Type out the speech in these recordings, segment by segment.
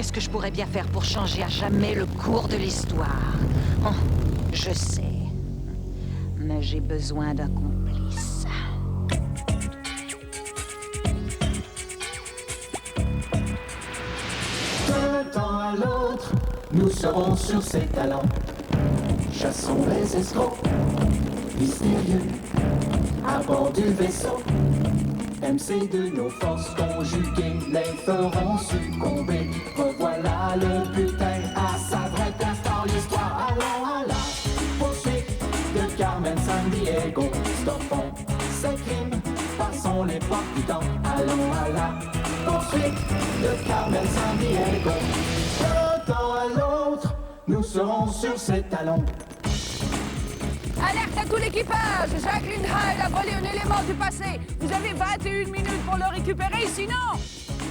Qu'est-ce que je pourrais bien faire pour changer à jamais le cours de l'histoire? Oh, je sais. Mais j'ai besoin d'un complice. D'un temps à l'autre, nous serons sur ces talents. Chassons les escrocs mystérieux à bord du vaisseau. MC de nos forces conjuguées les feront succomber. Revoilà le butin à sa vraie place dans l'histoire. Allons à la poursuite de Carmen Sandiego. Stoppons ces crimes, passons l'époque du temps. Allons à la poursuite de Carmen Sandiego. D'un temps à l'autre, nous serons sur ses talons. Alerte à tout l'équipage! Jacqueline Hyde a volé un élément du passé. Vous avez 21 minutes pour le récupérer, sinon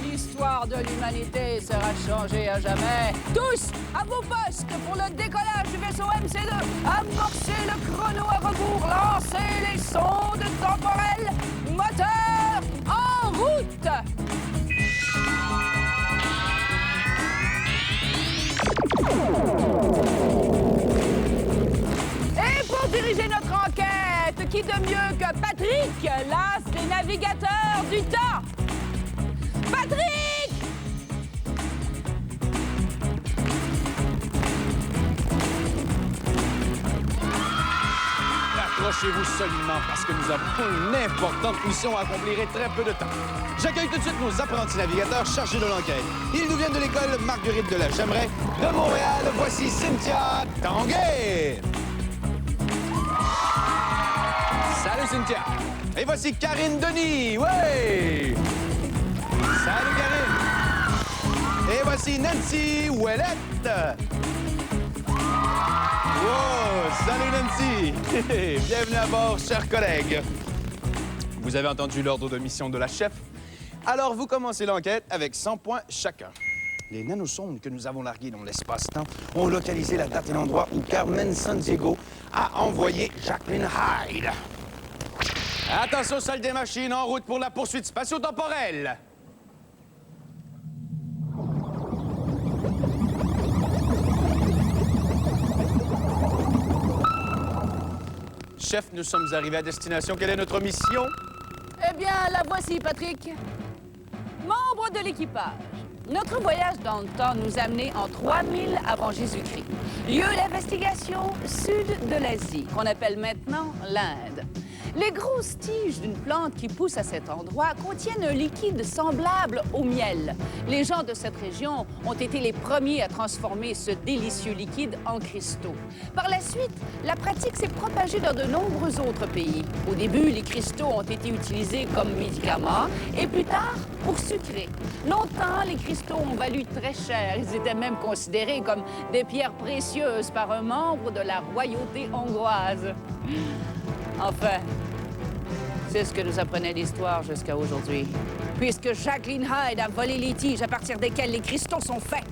l'histoire de l'humanité sera changée à jamais. Tous à vos postes pour le décollage du vaisseau MC2. Amorcez le chrono à rebours, lancez les sondes temporelles. Moteur en route! Et pour diriger notre enquête, qui de mieux que Patrick, l'as des navigateurs du temps? Patrick! Accrochez-vous solidement parce que nous avons une importante mission à accomplir et très peu de temps. J'accueille tout de suite nos apprentis navigateurs chargés de l'enquête. Ils nous viennent de l'école Marguerite de la Jemmeraie de Montréal. Voici Cynthia Tanguay. Salut Cynthia. Et voici Karine Denis. Ouais. Salut Karine. Et voici Nancy Ouellette. Wow! Salut Nancy! Bienvenue à bord, chers collègues. Vous avez entendu l'ordre de mission de la chef. Alors, vous commencez l'enquête avec 100 points chacun. Les nanosondes que nous avons larguées dans l'espace-temps ont localisé la date et l'endroit où Carmen Sandiego a envoyé Jacqueline Hyde. Attention, salle des machines, en route pour la poursuite spatio-temporelle. Chef, nous sommes arrivés à destination. Quelle est notre mission? Eh bien, la voici, Patrick. Membre de l'équipage, notre voyage dans le temps nous a amenés en 3000 avant Jésus-Christ. Lieu d'investigation, sud de l'Asie, qu'on appelle maintenant l'Inde. Les grosses tiges d'une plante qui pousse à cet endroit contiennent un liquide semblable au miel. Les gens de cette région ont été les premiers à transformer ce délicieux liquide en cristaux. Par la suite, la pratique s'est propagée dans de nombreux autres pays. Au début, les cristaux ont été utilisés comme médicaments et plus tard, pour sucrer. Longtemps, les cristaux ont valu très cher. Ils étaient même considérés comme des pierres précieuses par un membre de la royauté hongroise. Enfin, c'est ce que nous apprenait l'histoire jusqu'à aujourd'hui. Puisque Jacqueline Hyde a volé les tiges à partir desquelles les cristaux sont faits.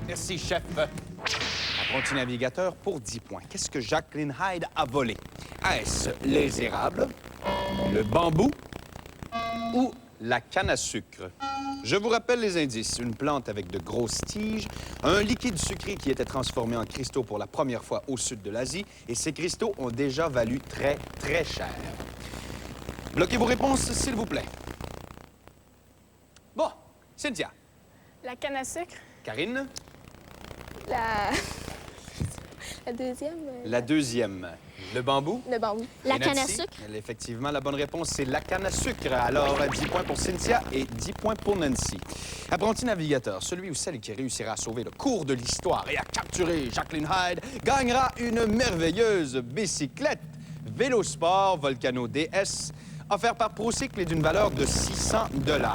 Merci, chef. Apprenti navigateur pour 10 points. Qu'est-ce que Jacqueline Hyde a volé? Est-ce les érables, le bambou ou la canne à sucre? Je vous rappelle les indices. Une plante avec de grosses tiges, un liquide sucré qui était transformé en cristaux pour la première fois au sud de l'Asie, et ces cristaux ont déjà valu très, très cher. Bloquez vos réponses, s'il vous plaît. Bon, Cynthia. La canne à sucre. Karine. La deuxième. La deuxième. Le bambou. Le bambou. Et Nancy? Effectivement, la bonne réponse, c'est la canne à sucre. Alors, 10 points pour Cynthia et 10 points pour Nancy. Apprenti navigateur, celui ou celle qui réussira à sauver le cours de l'histoire et à capturer Jacqueline Hyde gagnera une merveilleuse bicyclette Vélosport Volcano DS offerte par Procycle et d'une valeur de 600 $.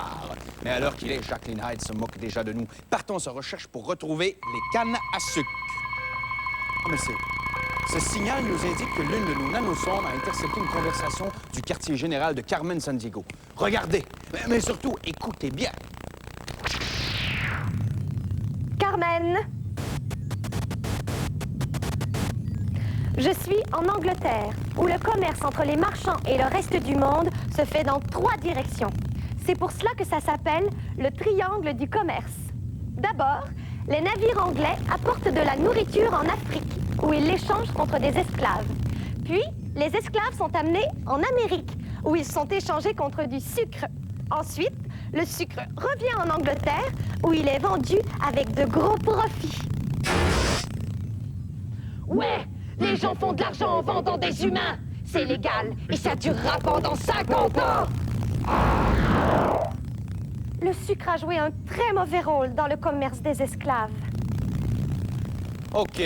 Mais à l'heure qu'il est, Jacqueline Hyde se moque déjà de nous. Partons à sa recherche pour retrouver les cannes à sucre. Ah, mais ce signal nous indique que l'une de nos nanosondes a intercepté une conversation du quartier général de Carmen Sandiego. Regardez, mais surtout, écoutez bien. Carmen, je suis en Angleterre, où le commerce entre les marchands et le reste du monde se fait dans 3 directions. C'est pour cela que ça s'appelle le triangle du commerce. D'abord, les navires anglais apportent de la nourriture en Afrique, où ils l'échangent contre des esclaves. Puis, les esclaves sont amenés en Amérique, où ils sont échangés contre du sucre. Ensuite, le sucre revient en Angleterre, où il est vendu avec de gros profits. Ouais, les gens font de l'argent en vendant des humains. C'est légal et ça durera pendant 50 ans. Le sucre a joué un très mauvais rôle dans le commerce des esclaves. OK,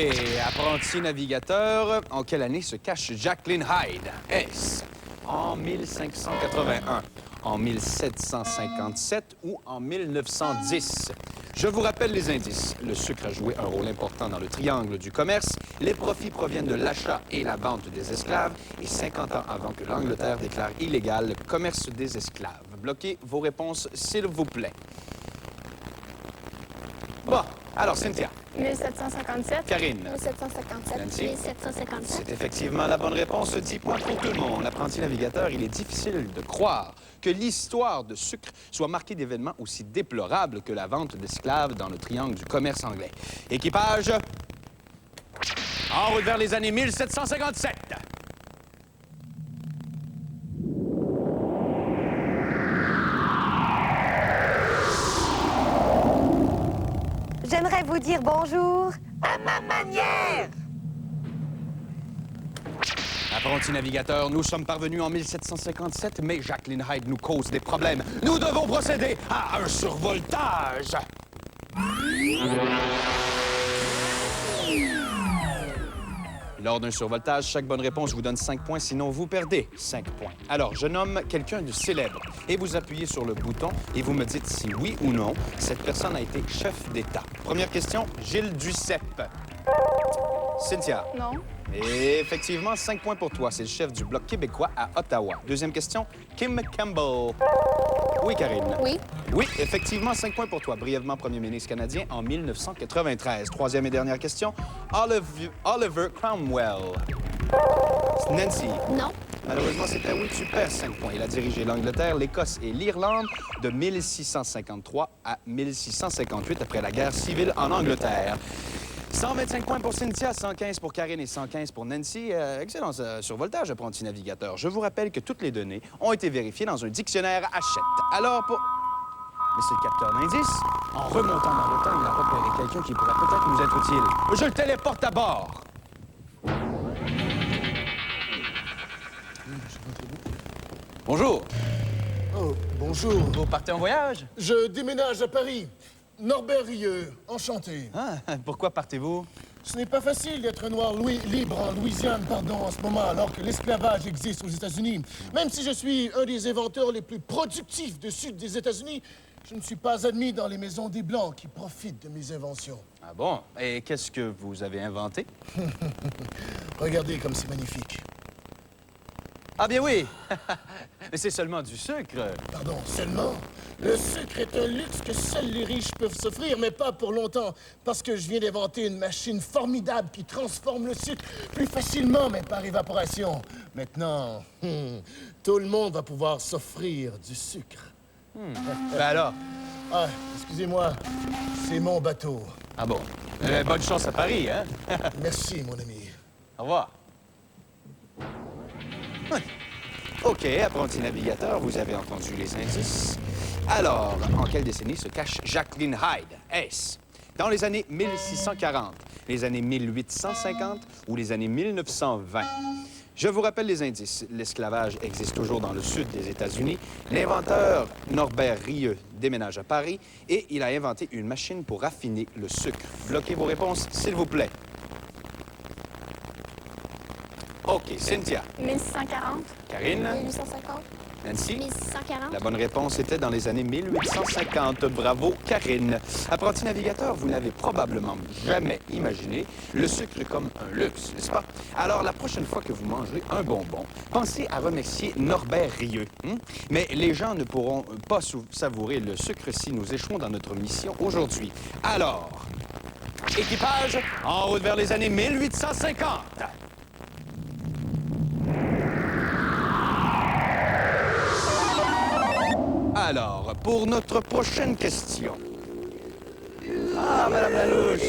apprenti navigateur, en quelle année se cache Jacqueline Hyde? Est-ce en 1581, en 1757 ou en 1910? Je vous rappelle les indices. Le sucre a joué un rôle important dans le triangle du commerce. Les profits proviennent de l'achat et la vente des esclaves. Et 50 ans avant que l'Angleterre déclare illégal le commerce des esclaves. Bloquez vos réponses, s'il vous plaît. Bon, alors, Cynthia. 1757. Karine. 1757. Nancy. 1757. C'est effectivement la bonne réponse. 10 points pour tout le monde. L'apprenti navigateur, il est difficile de croire que l'histoire de sucre soit marquée d'événements aussi déplorables que la vente d'esclaves dans le triangle du commerce anglais. Équipage, en route vers les années 1757. J'aimerais vous dire bonjour. Apprenti navigateur, nous sommes parvenus en 1757, mais Jacqueline Hyde nous cause des problèmes. Nous devons procéder à un survoltage. Lors d'un survoltage, chaque bonne réponse vous donne 5 points, sinon vous perdez 5 points. Alors, je nomme quelqu'un de célèbre et vous appuyez sur le bouton et vous me dites si oui ou non, cette personne a été chef d'État. Première question, Gilles Duceppe. Cynthia. Non. Et effectivement, 5 points pour toi. C'est le chef du Bloc québécois à Ottawa. Deuxième question, Kim Campbell. Oui, Karine. Oui. Oui, effectivement, 5 points pour toi. Brièvement premier ministre canadien en 1993. Troisième et dernière question, Oliver Cromwell. Nancy. Non. Malheureusement, c'était oui, tu perds 5 points. Il a dirigé l'Angleterre, l'Écosse et l'Irlande de 1653 à 1658 après la guerre civile en Angleterre. 125 points pour Cynthia, 115 pour Karine et 115 pour Nancy. Excellent survoltage, apprenti navigateur. Je vous rappelle que toutes les données ont été vérifiées dans un dictionnaire Hachette. Alors, pour... Mais c'est le capteur d'indices. En remontant dans le temps, il a repéré quelqu'un qui pourrait peut-être nous être utile. Je le téléporte à bord. Bonjour. Oh, bonjour. Vous partez en voyage? Je déménage à Paris. Norbert Rieu, enchanté. Ah, pourquoi partez-vous? Ce n'est pas facile d'être noir libre en Louisiane, en ce moment, alors que l'esclavage existe aux États-Unis. Même si je suis un des inventeurs les plus productifs du sud des États-Unis, je ne suis pas admis dans les maisons des Blancs qui profitent de mes inventions. Ah bon? Et qu'est-ce que vous avez inventé? Regardez comme c'est magnifique. Ah bien oui! Mais c'est seulement du sucre. Pardon, seulement? Le sucre est un luxe que seuls les riches peuvent s'offrir, mais pas pour longtemps, parce que je viens d'inventer une machine formidable qui transforme le sucre plus facilement, mais par évaporation. Maintenant, tout le monde va pouvoir s'offrir du sucre. Ben alors? Ah, excusez-moi, c'est mon bateau. Ah bon? Bonne chance à Paris, hein? Merci, mon ami. Au revoir. OK, apprenti navigateur, vous avez entendu les indices. Alors, en quelle décennie se cache Jacqueline Hyde? Est-ce dans les années 1640, les années 1850 ou les années 1920? Je vous rappelle les indices. L'esclavage existe toujours dans le sud des États-Unis. L'inventeur Norbert Rieu déménage à Paris et il a inventé une machine pour raffiner le sucre. Bloquez vos réponses, s'il vous plaît. OK, Cynthia. 1640. Karine. 1850. Nancy. 1640. La bonne réponse était dans les années 1850. Bravo, Karine. Apprenti navigateur, vous n'avez probablement jamais imaginé le sucre comme un luxe, n'est-ce pas? Alors, la prochaine fois que vous mangerez un bonbon, pensez à remercier Norbert Rieu. Mais les gens ne pourront pas savourer le sucre si nous échouons dans notre mission aujourd'hui. Alors, équipage, en route vers les années 1850. Alors, pour notre prochaine question. Ah, Madame Lalouche.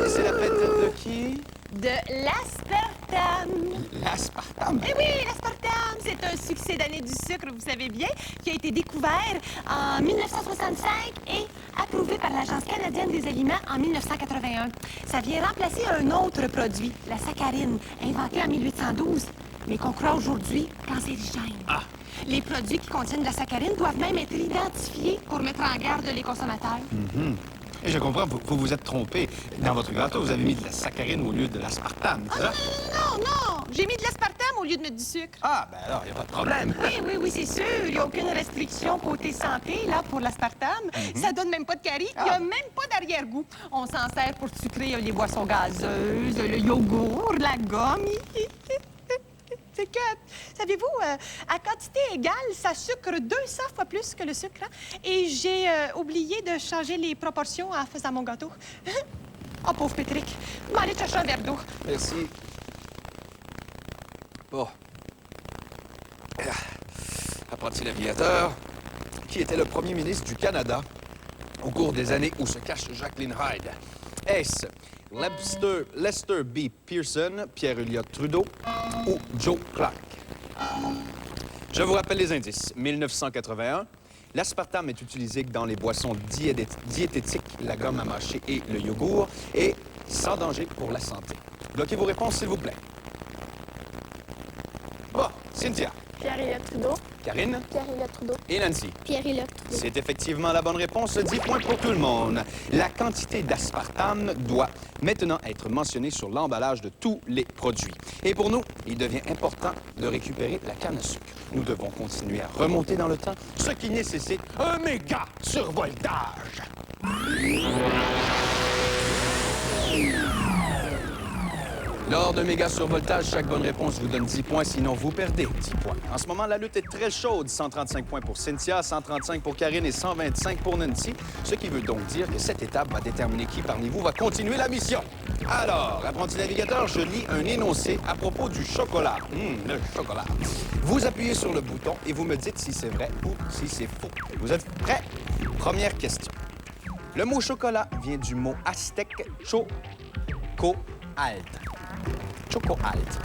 C'est la fête de qui? De l'aspartame. L'aspartame. Eh oui, l'aspartame, c'est un succès d'année du sucre, vous savez bien, qui a été découvert en 1965 et approuvé par l'Agence canadienne des aliments en 1981. Ça vient remplacer un autre produit, la saccharine, inventé en 1812, mais qu'on croit aujourd'hui cancérigène. Ah. Les produits qui contiennent de la saccharine doivent même être identifiés pour mettre en garde les consommateurs. Et je comprends, vous vous êtes trompé. Dans votre gâteau, vous avez mis de la saccharine au lieu de l'aspartame, c'est ça? Non, j'ai mis de l'aspartame au lieu de mettre du sucre. Ah, ben alors, il n'y a pas de problème. Oui, c'est sûr. Il n'y a aucune restriction côté santé, là, pour l'aspartame. Ça donne même pas de caries. Il n'y a même pas d'arrière-goût. On s'en sert pour sucrer les boissons gazeuses, le yogourt, la gomme. C'est que, savez-vous, à quantité égale, ça sucre 200 fois plus que le sucre. Hein? Et j'ai oublié de changer les proportions en faisant mon gâteau. Oh, pauvre Patrick. Je vais aller chercher un verre d'eau. Merci. Bon. Apprenti navigateur, qui était le premier ministre du Canada au cours des années où se cache Jacqueline Hyde? Est-ce Lester B. Pearson, Pierre-Elliott Trudeau ou Joe Clark? Je vous rappelle les indices. 1981, l'aspartame est utilisé dans les boissons diététiques, la gomme à mâcher et le yogourt, et sans danger pour la santé. Bloquez vos réponses, s'il vous plaît. Bon, Cynthia, Pierre-Elliott Trudeau. Karine Pierre-Elliott Trudeau. et Nancy. Pierre-Elliott Trudeau. C'est effectivement la bonne réponse. 10 points pour tout le monde. La quantité d'aspartame doit maintenant être mentionnée sur l'emballage de tous les produits. Et pour nous, il devient important de récupérer la canne à sucre. Nous devons continuer à remonter dans le temps, ce qui nécessite un méga survoltage. Lors d'un méga survoltage, chaque bonne réponse vous donne 10 points, sinon vous perdez 10 points. En ce moment, la lutte est très chaude. 135 points pour Cynthia, 135 pour Karine et 125 pour Nancy. Ce qui veut donc dire que cette étape va déterminer qui parmi vous va continuer la mission. Alors, apprenti navigateur, je lis un énoncé à propos du chocolat. Le chocolat. Vous appuyez sur le bouton et vous me dites si c'est vrai ou si c'est faux. Vous êtes prêts? Première question. Le mot chocolat vient du mot aztèque choco-alt. Choco-alt.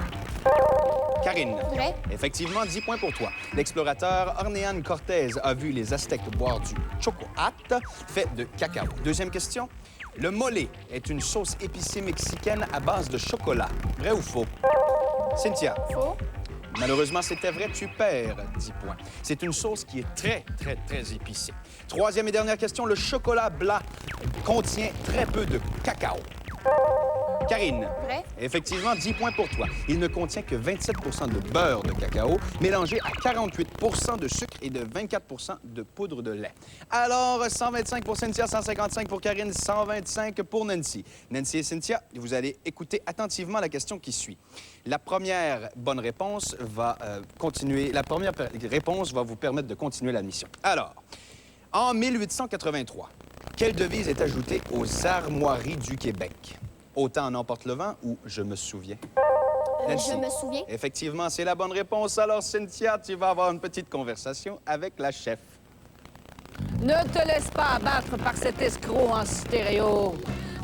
Karine. Vrai. Effectivement, 10 points pour toi. L'explorateur Hernán Cortés a vu les Aztèques boire du choco-alt fait de cacao. Deuxième question. Le mole est une sauce épicée mexicaine à base de chocolat. Vrai ou faux? Cynthia. Faux. Malheureusement, c'était vrai, tu perds 10 points. C'est une sauce qui est très épicée. Troisième et dernière question. Le chocolat blanc contient très peu de cacao. Karine. Vrai. Effectivement, 10 points pour toi. Il ne contient que 27 de beurre de cacao, mélangé à 48 de sucre et de 24 de poudre de lait. Alors, 125 pour Cynthia, 155 pour Karine, 125 pour Nancy. Nancy et Cynthia, vous allez écouter attentivement la question qui suit. La première bonne réponse va continuer. La première réponse va vous permettre de continuer la mission. Alors, en 1883, quelle devise est ajoutée aux armoiries du Québec? Autant en emporte le vent ou je me souviens? Nancy. Je me souviens. Effectivement, c'est la bonne réponse. Alors, Cynthia, tu vas avoir une petite conversation avec la chef. Ne te laisse pas abattre par cet escroc en stéréo.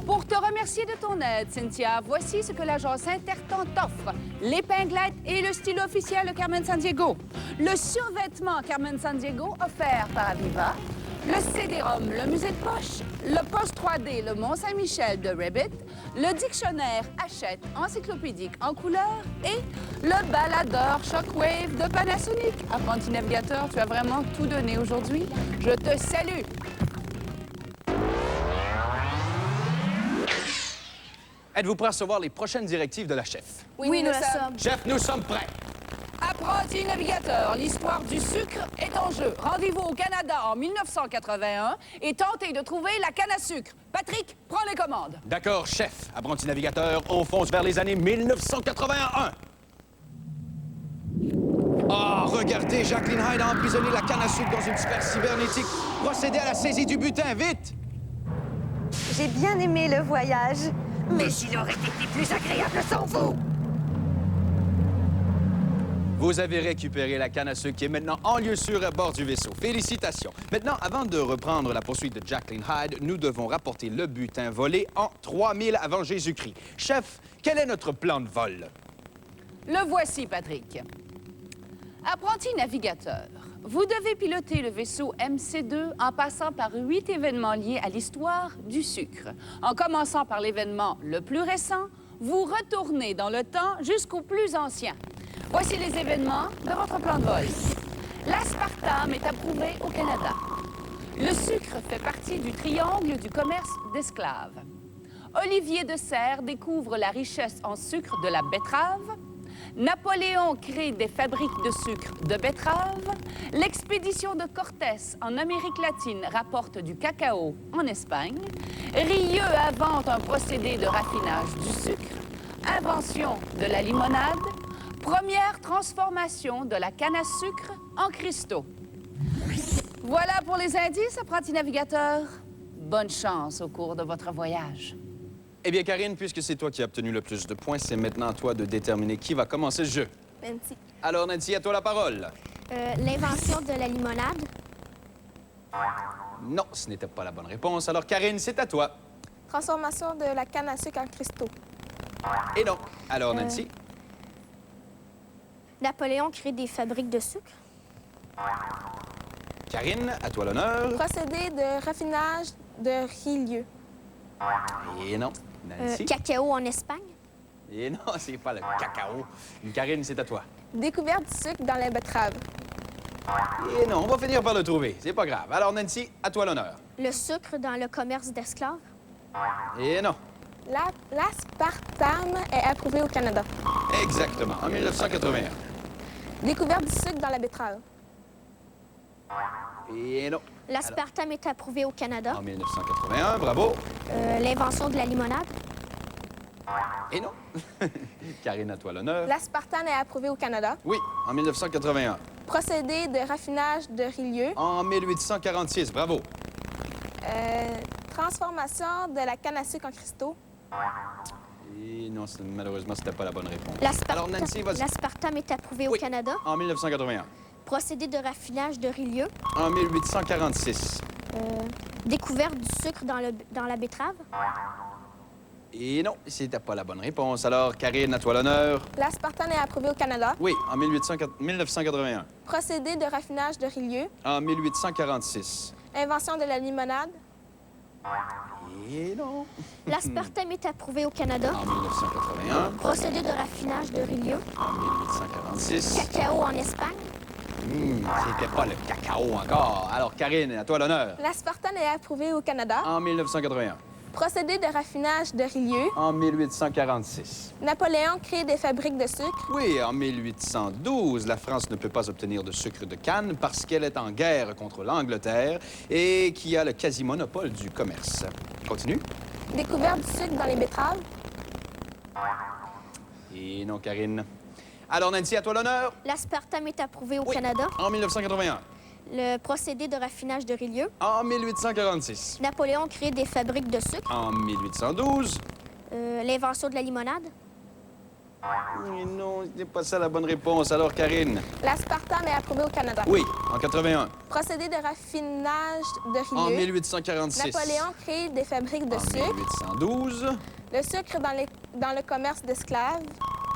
Pour te remercier de ton aide, Cynthia, voici ce que l'agence Intertemps t'offre. L'épinglette et le stylo officiel de Carmen Sandiego. Le survêtement Carmen Sandiego offert par Aviva. Le CD-ROM, le musée de poche. Le poste 3D, le Mont-Saint-Michel de Rabbit. Le dictionnaire Hachette encyclopédique en couleur. Et le baladeur Shockwave de Panasonic. Apprenti navigateur, tu as vraiment tout donné aujourd'hui. Je te salue. Êtes-vous prêt à recevoir les prochaines directives de la chef? Oui, nous le sommes. Chef, nous sommes prêts. Apprenti navigateur, l'histoire du sucre est en jeu. Rendez-vous au Canada en 1981 et tentez de trouver la canne à sucre. Patrick, prends les commandes. D'accord, chef. Apprenti navigateur, on fonce vers les années 1981. Oh, regardez, Jacqueline Hyde a emprisonné la canne à sucre dans une sphère cybernétique. Procédez à la saisie du butin, vite! J'ai bien aimé le voyage. Mais il aurait été plus agréable sans vous. Vous avez récupéré la canne à sucre qui est maintenant en lieu sûr à bord du vaisseau. Félicitations. Maintenant, avant de reprendre la poursuite de Jacqueline Hyde, nous devons rapporter le butin volé en 3000 avant Jésus-Christ. Chef, quel est notre plan de vol? Le voici, Patrick. Apprenti navigateur, vous devez piloter le vaisseau MC2 en passant par 8 événements liés à l'histoire du sucre. En commençant par l'événement le plus récent, vous retournez dans le temps jusqu'au plus ancien. Voici les événements de votre plan de vol. L'aspartame est approuvé au Canada. Le sucre fait partie du triangle du commerce d'esclaves. Olivier de Serres découvre la richesse en sucre de la betterave. Napoléon crée des fabriques de sucre de betterave. L'expédition de Cortés en Amérique latine rapporte du cacao en Espagne. Rieux invente un procédé de raffinage du sucre. Invention de la limonade. Première transformation de la canne à sucre en cristaux. Voilà pour les indices, apprenti navigateur. Bonne chance au cours de votre voyage. Eh bien, Karine, puisque c'est toi qui as obtenu le plus de points, c'est maintenant à toi de déterminer qui va commencer le jeu. Nancy. Alors, Nancy, à toi la parole. L'invention de la limonade. Non, ce n'était pas la bonne réponse. Alors, Karine, c'est à toi. Transformation de la canne à sucre en cristaux. Et non. Alors, Nancy. Napoléon crée des fabriques de sucre. Karine, à toi l'honneur. Procédé de raffinage de Rieux. Et non. Nancy. Cacao en Espagne. Et non, c'est pas le cacao. Karine, c'est à toi. Découverte du sucre dans la betterave. Et non, on va finir par le trouver. C'est pas grave. Alors, Nancy, à toi l'honneur. Le sucre dans le commerce d'esclaves. Et non. L'aspartame est approuvé au Canada. Exactement, en 1981. Découverte du sucre dans la betterave. Et non. L'aspartame est approuvé au Canada. En 1981, bravo. L'invention de la limonade. Et non. Karine, à toi l'honneur. L'aspartame est approuvé au Canada. Oui, en 1981. Procédé de raffinage de Rieux. En 1846, bravo. Transformation de la canne à sucre en cristaux. Et non, malheureusement, c'était pas la bonne réponse. Alors, Nancy, vas-y. L'aspartame est approuvé Oui. au Canada. En 1981. Procédé de raffinage de Rieux. En 1846. Découverte du sucre dans la betterave. Et non, c'était pas la bonne réponse. Alors, Karine, à toi l'honneur. L'aspartame est approuvé au Canada. Oui, en 1981. Procédé de raffinage de Rieux. En 1846. Invention de la limonade. Et non. L'aspartame est approuvé au Canada. En 1981. Procédé de raffinage de Rieux. En 1846. Cacao en Espagne. C'était pas le cacao encore. Alors, Karine, à toi l'honneur. L'aspartame est approuvé au Canada. En 1981. Procédé de raffinage de Rieux. En 1846. Napoléon crée des fabriques de sucre. Oui, en 1812, la France ne peut pas obtenir de sucre de canne parce qu'elle est en guerre contre l'Angleterre et qui a le quasi-monopole du commerce. Continue. Découverte du sucre dans les betteraves. Et non, Karine. Alors, Nancy, à toi l'honneur. L'aspartame est approuvé au Oui. Canada. En 1981. Le procédé de raffinage de Rieux. En 1846. Napoléon crée des fabriques de sucre. En 1812. L'invention de la limonade. Et non, ce n'est pas ça la bonne réponse. Alors, Karine. L'aspartame est approuvé au Canada. Oui, en 81. Procédé de raffinage de En Rieux. 1846. Napoléon crée des fabriques de En sucre. 1812. Le sucre dans le commerce d'esclaves.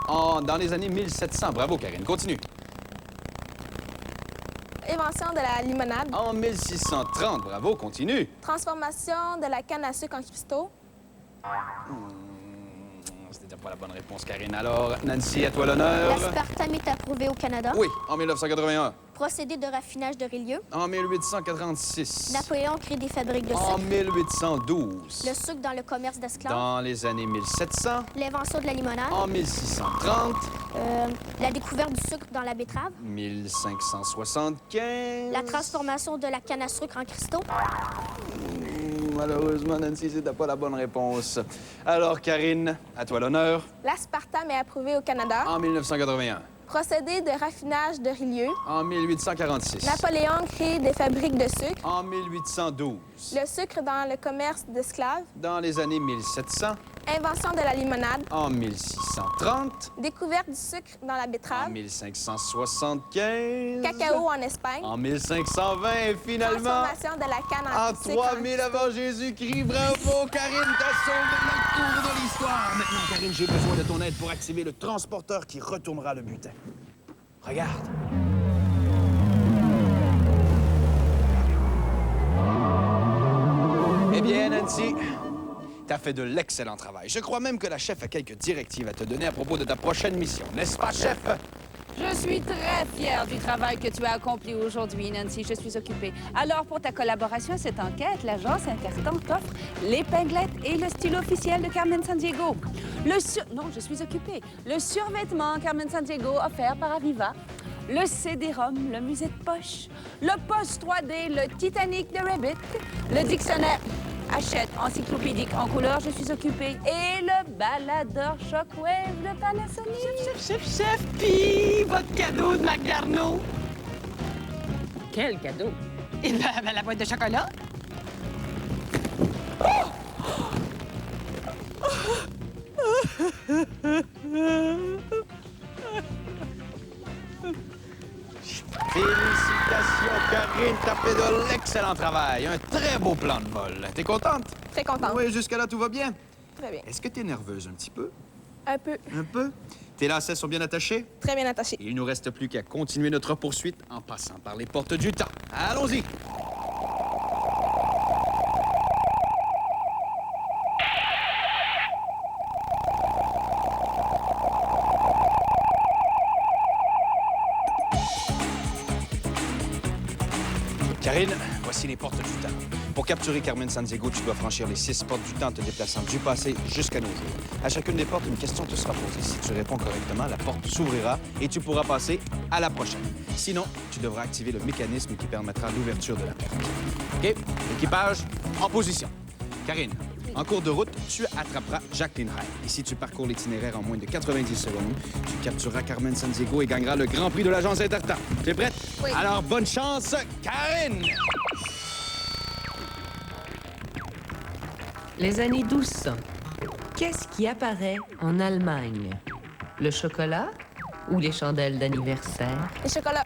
Dans les années 1700. Bravo, Karine. Continue. Invention de la limonade. En 1630. Bravo, continue. Transformation de la canne à sucre en cristaux. C'était pas la bonne réponse, Karine. Alors, Nancy, à toi l'honneur. L'aspartame est approuvé au Canada. Oui, en 1981. Procédé de raffinage de Rieux. En 1846. Napoléon crée des fabriques de En sucre. 1812. Le sucre dans le commerce d'esclaves. Dans les années 1700. L'invention de la limonade. En 1630. La découverte du sucre dans la betterave. 1575. La transformation de la canne à sucre en cristaux. Malheureusement, Nancy, c'était pas la bonne réponse. Alors, Karine, à toi l'honneur. L'aspartame est approuvé au Canada. En 1981. Procédé de raffinage de Rieux. En 1846. Napoléon crée des fabriques de sucre. En 1812. Le sucre dans le commerce d'esclaves. Dans les années 1700. Invention de la limonade. En 1630. Découverte du sucre dans la En betterave. 1575. Cacao en Espagne. En 1520, et finalement, Transformation de la canne en en sucre. 3000 avant Jésus-Christ. Bravo, Karine, t'as sauvé le cours de l'histoire. Maintenant, Karine, j'ai besoin de ton aide pour activer le transporteur qui retournera le butin. Regarde. Eh bien, Nancy, t'as fait de l'excellent travail. Je crois même que la chef a quelques directives à te donner à propos de ta prochaine mission. N'est-ce pas, chef? Je suis très fière du travail que tu as accompli aujourd'hui, Nancy. Je suis occupée. Alors, pour ta collaboration à cette enquête, l'agence Interton t'offre l'épinglette et le stylo officiel de Carmen Sandiego. Non, je suis occupée. Le survêtement Carmen Sandiego offert par Aviva. Le CD-ROM, le musée de poche. Le poste 3D, le Titanic de Rabbit. Le dictionnaire Hachette encyclopédique en couleur, je suis occupée. Et le baladeur Shockwave de Panasonic. Chef, puis votre cadeau de Macarno. Quel cadeau! Et la boîte de chocolat. Félicitations, Karine, t'as fait de l'excellent travail. Un très beau plan de vol. T'es contente? Très contente. Oui, jusqu'à là, tout va bien. Très bien. Est-ce que t'es nerveuse un petit peu? Un peu. Un peu? Tes lacets sont bien attachés? Très bien attaché. Il ne nous reste plus qu'à continuer notre poursuite en passant par les portes du temps. Allons-y! Karine, voici les portes du temps. Pour capturer Carmen Sandiego, tu dois franchir les 6 portes du temps en te déplaçant du passé jusqu'à nos jours. À chacune des portes, une question te sera posée. Si tu réponds correctement, la porte s'ouvrira et tu pourras passer à la prochaine. Sinon, tu devras activer le mécanisme qui permettra l'ouverture de la porte. OK? L'équipage, en position. Karine, en cours de route, tu attraperas Jacqueline Hyde. Et si tu parcours l'itinéraire en moins de 90 secondes, tu captureras Carmen Sandiego et gagneras le Grand Prix de l'agence Interton. Tu es prête? Oui. Alors, bonne chance, Karine! Les années 1200. Qu'est-ce qui apparaît en Allemagne? Le chocolat ou les chandelles d'anniversaire? Les chocolats.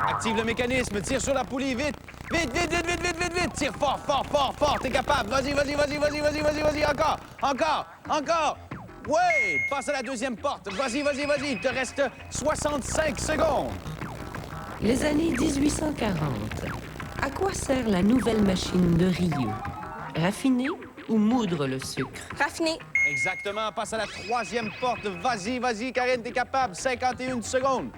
Active le mécanisme, tire sur la poulie, vite! Vite, vite, vite, vite, vite, vite, vite! Tire fort, fort, fort, fort! T'es capable! Vas-y, vas-y, vas-y, vas-y, vas-y, vas-y, vas-y! Encore! Encore! Encore! Ouais! Passe à la deuxième porte! Vas-y, vas-y, vas-y! Il te reste 65 secondes! Les années 1840. À quoi sert la nouvelle machine de Rio? Raffiner ou moudre le sucre? Raffiné. Exactement, passe à la troisième porte! Vas-y, vas-y, Karine, t'es capable! 51 secondes!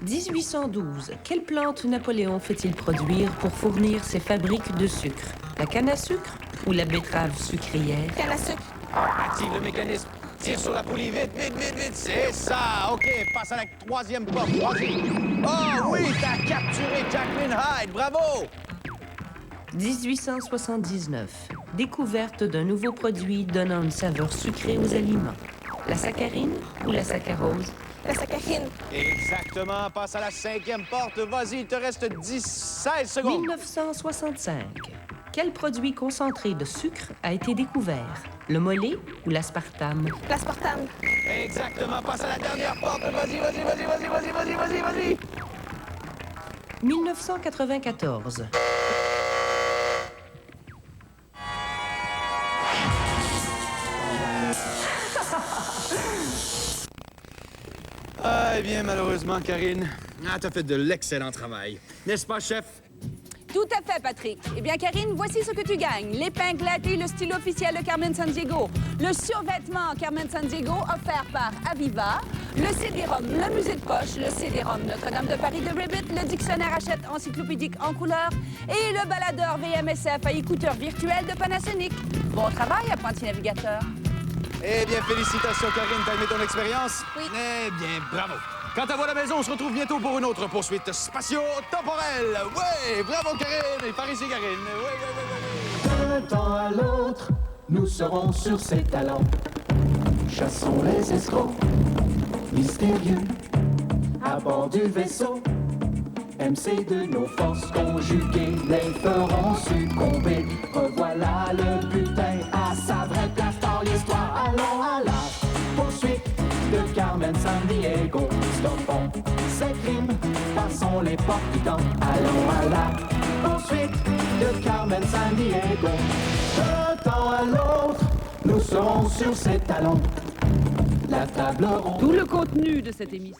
1812. Quelle plante Napoléon fait-il produire pour fournir ses fabriques de sucre? La canne à sucre ou la betterave sucrière? Canne à sucre. Active le mécanisme. Tire sur la poulie, vite, vite, vite, vite. C'est ça. OK, passe à la troisième porte. Vas-y. Oh oui, t'as capturé Jacqueline Hyde. Bravo. 1879. Découverte d'un nouveau produit donnant une saveur sucrée aux aliments. La saccharine ou la saccharose? La saccharine. Exactement. Passe à la cinquième porte. Vas-y, il te reste 16 secondes. 1965. Quel produit concentré de sucre a été découvert? Le mollet ou l'aspartame? L'aspartame. Exactement. Passe à la dernière porte. Vas-y, vas-y, vas-y, vas-y, vas-y, vas-y, vas-y, vas-y. 1994. Ah, eh bien, malheureusement, Karine, t'as fait de l'excellent travail. N'est-ce pas, chef? Tout à fait, Patrick. Eh bien, Karine, voici ce que tu gagnes. L'épinglette et le stylo officiel de Carmen Sandiego. Le survêtement Carmen Sandiego offert par Aviva. Le CD-ROM, le musée de poche. Le CD-ROM Notre-Dame de Paris de Rabbit. Le dictionnaire Hachette encyclopédique en couleur. Et le baladeur VMSF à écouteurs virtuels de Panasonic. Bon travail, apprenti navigateur. Eh bien, félicitations, Karine. T'as aimé ton expérience? Oui. Eh bien, bravo. Quant à vous à la maison, on se retrouve bientôt pour une autre poursuite spatio-temporelle. Ouais, bravo, Karine. Et par ici, Karine. Ouais. D'un temps à l'autre, nous serons sur ces talents. Chassons les escrocs mystérieux à bord du vaisseau MC de nos forces conjuguées les feront succomber. Revoilà le butin à sa vraie place dans l'histoire. Allons à la poursuite de Carmen Sandiego. Stoppons ces crimes, passons les portes-temps. Allons à la poursuite de Carmen Sandiego. D'un temps à l'autre, nous serons sur ses talons. La table ronde. Tout le contenu de cette émission.